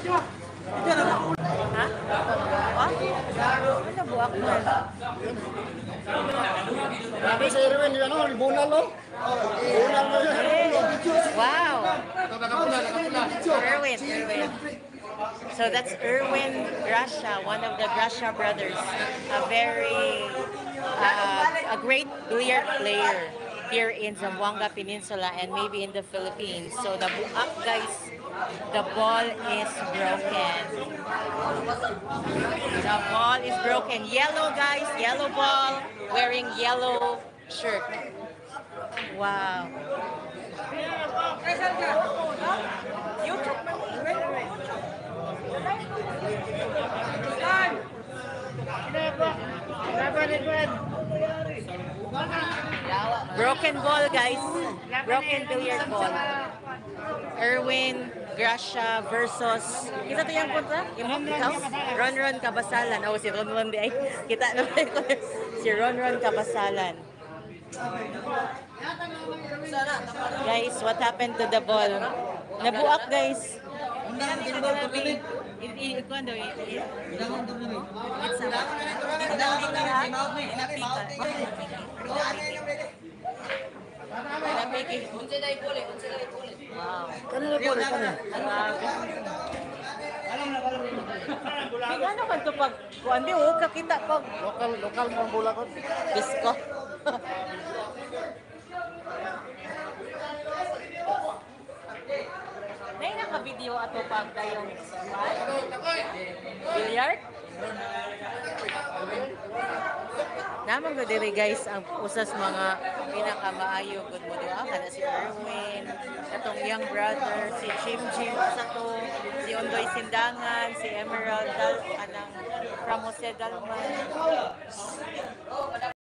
Ha? Oh? Ano buwak mo? Grabe sa Erwin, yung ano, bunal no? Bunal mo yun. Wow! Nakapula. Erwin. So that's Erwin Gracia, one of the Gracia brothers, a great billiard player here in Zamboanga Peninsula and maybe in the Philippines. So the buak, guys, the ball is broken. The ball is broken. Yellow, guys, yellow ball, wearing yellow shirt. Wow. Broken ball, guys. Broken billiard ball. Erwin Gracia versus kita to yung kontra? Yung ikaw? Ronron Cabasalan. Oh, si Ronron di ay. Kita naman ko. Si Ronron Cabasalan. Guys, what happened to the ball? Nabuak, guys. Wow. Kanina po, May gano'n ka ito pag kuwan di, huwag ka kita pag Lokal mo ang bola ko. bisko. May naka-video ato pag kayong billiard? Naman ko diri guys ang usas mga pinakamaayo good mo di ba kana si Erwin, atong young brother si Jim sa to, si Ondoy Sindangan, si Emerald anang Ramos Dalman.